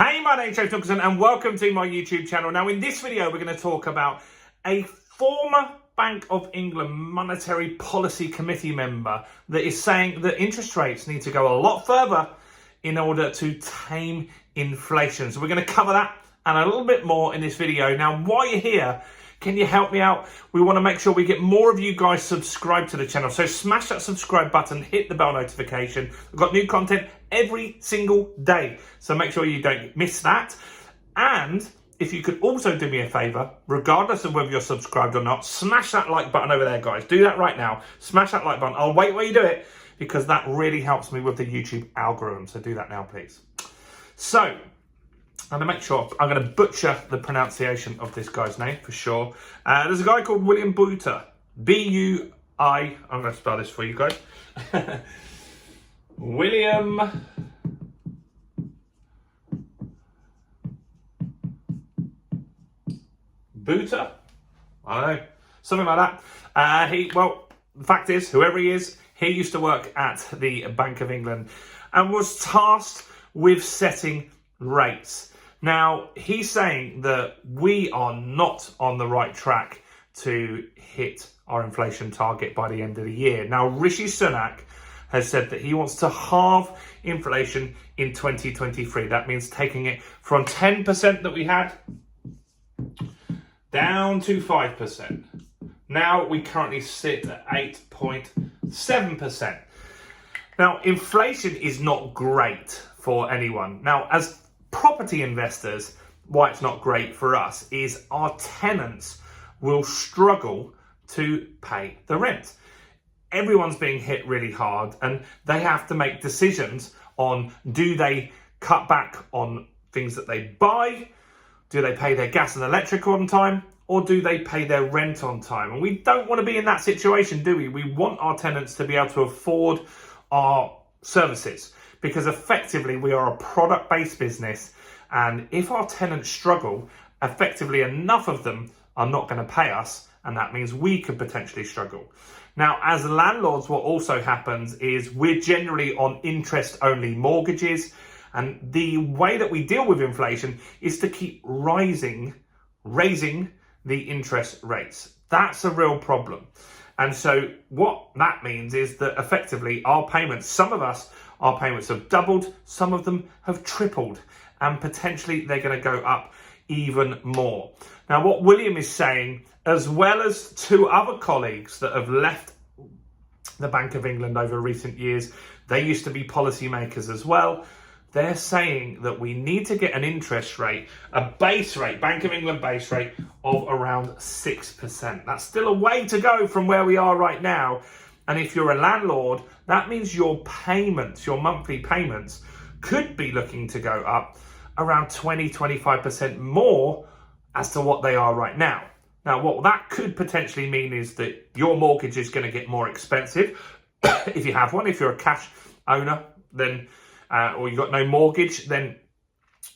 Hey, my name's James Nicholson and welcome to my YouTube channel. Now, in this video, we're going to talk about a former Bank of England Monetary Policy Committee member that is saying that interest rates need to go a lot further in order to tame inflation. So we're going to cover that and a little bit more in this video. Now, while you're here, can you help me out? We want to make sure we get more of you guys subscribed to the channel. So smash that subscribe button, hit the bell notification. We've got new content every single day. So make sure you don't miss that. And if you could also do me a favor, regardless of whether you're subscribed or not, smash that like button over there, guys. Do that right now. Smash that like button. I'll wait while you do it because that really helps me with the YouTube algorithm. So do that now, please. So I'm going to make sure, I'm going to butcher the pronunciation of this guy's name for sure. There's a guy called William Booter. B-U-I, I'm going to spell this for you guys. William Booter? I don't know, something like that. Well, the fact is, whoever he is, he used to work at the Bank of England and was tasked with setting rates. Now, he's saying that we are not on the right track to hit our inflation target by the end of the year. Now, Rishi Sunak has said that he wants to halve inflation in 2023. That means taking it from 10% that we had down to 5%. Now, we currently sit at 8.7%. Now, inflation is not great for anyone. Now, as property investors, why it's not great for us is our tenants will struggle to pay the rent. Everyone's being hit really hard and they have to make decisions on, do they cut back on things that they buy? Do they pay their gas and electric on time? Or do they pay their rent on time? And we don't want to be in that situation, do we? We want our tenants to be able to afford our services, because effectively we are a product-based business, and if our tenants struggle, effectively enough of them are not going to pay us, and that means we could potentially struggle. Now, as landlords, what also happens is we're generally on interest-only mortgages, and the way that we deal with inflation is to keep raising the interest rates. That's a real problem. And so what that means is that effectively our payments, our payments have doubled, some of them have tripled, and potentially they're going to go up even more. Now, what William is saying, as well as two other colleagues that have left the Bank of England over recent years, they used to be policymakers as well. They're saying that we need to get an interest rate, a base rate, Bank of England base rate of around 6%. That's still a way to go from where we are right now. And if you're a landlord, that means your payments, your monthly payments, could be looking to go up around 20-25% more as to what they are right now. Now, what that could potentially mean is that your mortgage is going to get more expensive if you have one. If you're a cash owner, then or you've got no mortgage, then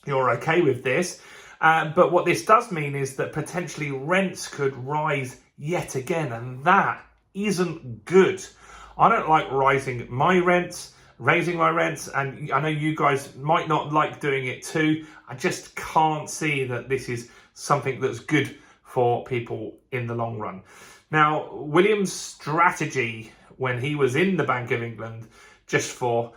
you're okay with this. But what this does mean is that potentially rents could rise yet again, and that isn't good. I don't like raising my rents, and I know you guys might not like doing it too. I just can't see that this is something that's good for people in the long run. Now, William's strategy when he was in the Bank of England, just so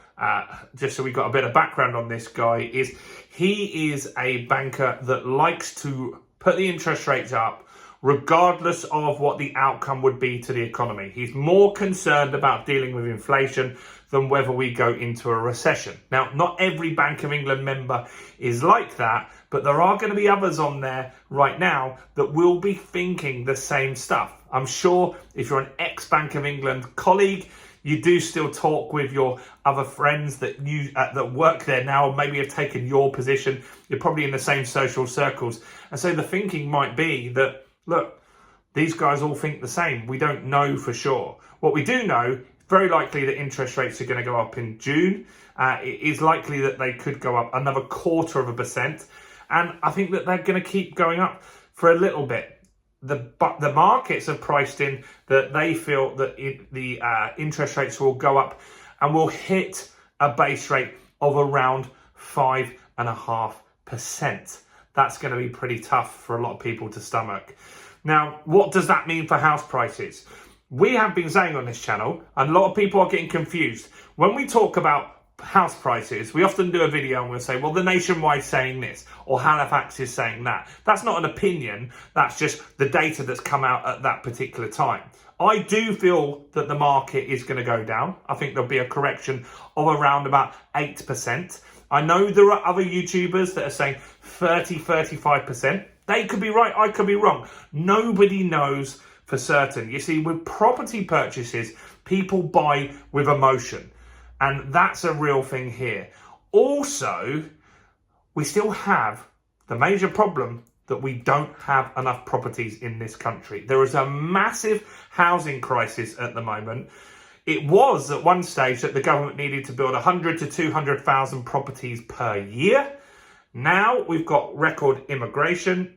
we got a bit of background on this guy, is he is a banker that likes to put the interest rates up regardless of what the outcome would be to the economy. He's more concerned about dealing with inflation than whether we go into a recession. Now, not every Bank of England member is like that, but there are going to be others on there right now that will be thinking the same stuff. I'm sure if you're an ex-Bank of England colleague, you do still talk with your other friends that that work there now, maybe have taken your position. You're probably in the same social circles. And so the thinking might be that, look, these guys all think the same. We don't know for sure. What we do know, very likely that interest rates are going to go up in June. It is likely that they could go up another 0.25%. And I think that they're going to keep going up for a little bit. But the markets have priced in that they feel that the interest rates will go up and will hit a base rate of around 5.5%. 5%. That's going to be pretty tough for a lot of people to stomach. Now, what does that mean for house prices? We have been saying on this channel, and a lot of people are getting confused. When we talk about house prices, we often do a video and we'll say, well, the Nationwide saying this, or Halifax is saying that. That's not an opinion, that's just the data that's come out at that particular time. I do feel that the market is going to go down. I think there'll be a correction of around about 8%. I know there are other YouTubers that are saying 35%. They could be right, I could be wrong. Nobody knows for certain. You see, with property purchases, people buy with emotion. And that's a real thing here. Also, we still have the major problem that we don't have enough properties in this country. There is a massive housing crisis at the moment. It was at one stage that the government needed to build 100 to 200,000 properties per year. Now we've got record immigration.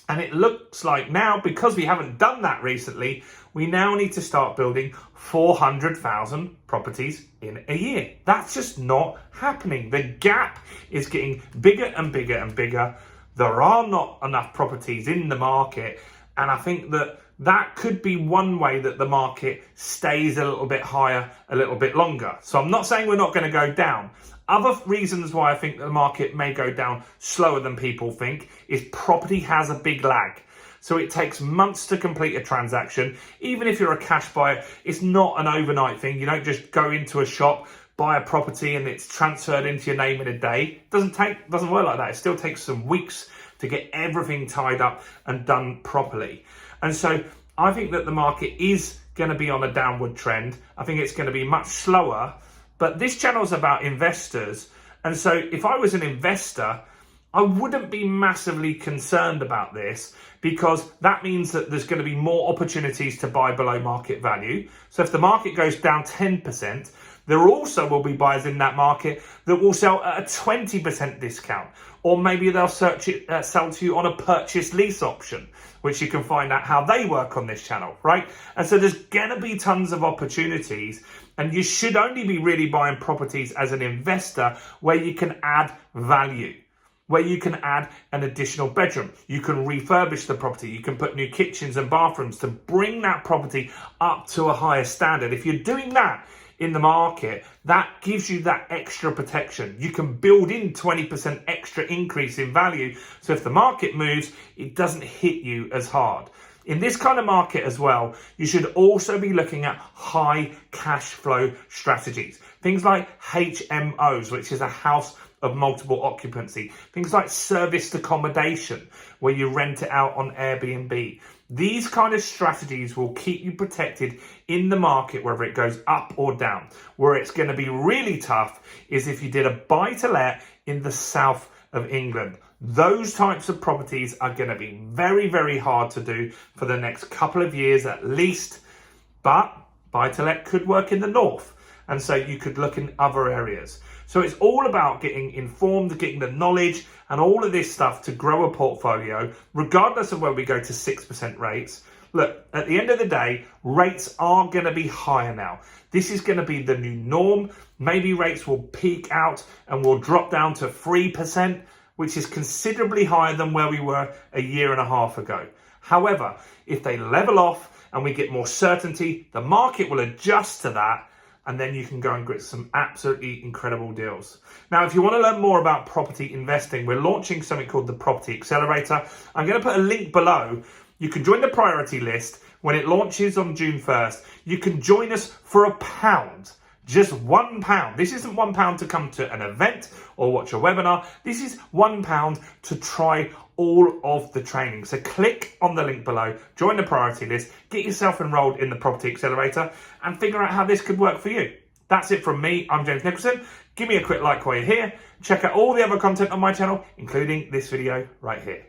And it looks like now, because we haven't done that recently, we now need to start building 400,000 properties in a year. That's just not happening. The gap is getting bigger and bigger and bigger. There are not enough properties in the market. And I think that that could be one way that the market stays a little bit higher, a little bit longer. So I'm not saying we're not going to go down. Other reasons why I think the market may go down slower than people think is property has a big lag. So it takes months to complete a transaction. Even if you're a cash buyer, it's not an overnight thing. You don't just go into a shop, buy a property and it's transferred into your name in a day. It doesn't work like that. It still takes some weeks to get everything tied up and done properly. And so I think that the market is going to be on a downward trend. I think it's going to be much slower. But this channel is about investors. And so if I was an investor, I wouldn't be massively concerned about this, because that means that there's going to be more opportunities to buy below market value. So if the market goes down 10%, there also will be buyers in that market that will sell at a 20% discount. Or maybe they'll sell to you on a purchase lease option, which you can find out how they work on this channel, right? And so there's going to be tons of opportunities. And you should only be really buying properties as an investor where you can add value, where you can add an additional bedroom. You can refurbish the property. You can put new kitchens and bathrooms to bring that property up to a higher standard. If you're doing that in the market, that gives you that extra protection. You can build in 20% extra increase in value. So if the market moves, it doesn't hit you as hard. In this kind of market as well, you should also be looking at high cash flow strategies. Things like HMOs, which is a house of multiple occupancy. Things like serviced accommodation, where you rent it out on Airbnb. These kind of strategies will keep you protected in the market, whether it goes up or down. Where it's going to be really tough is if you did a buy-to-let in the south of England. Those types of properties are going to be very, very hard to do for the next couple of years at least. But buy-to-let could work in the north. And so you could look in other areas. So it's all about getting informed, getting the knowledge and all of this stuff to grow a portfolio, regardless of where we go to 6% rates. Look, at the end of the day, rates are going to be higher now. This is going to be the new norm. Maybe rates will peak out and will drop down to 3%, which is considerably higher than where we were a year and a half ago. However, if they level off and we get more certainty, the market will adjust to that, and then you can go and get some absolutely incredible deals. Now, if you want to learn more about property investing, we're launching something called the Property Accelerator. I'm going to put a link below. You can join the priority list. When it launches on June 1st, you can join us for £1. Just £1. This isn't £1 to come to an event or watch a webinar. This is £1 to try all of the training. So click on the link below, join the priority list, get yourself enrolled in the Property Accelerator and figure out how this could work for you. That's it from me. I'm James Nicholson. Give me a quick like while you're here. Check out all the other content on my channel, including this video right here.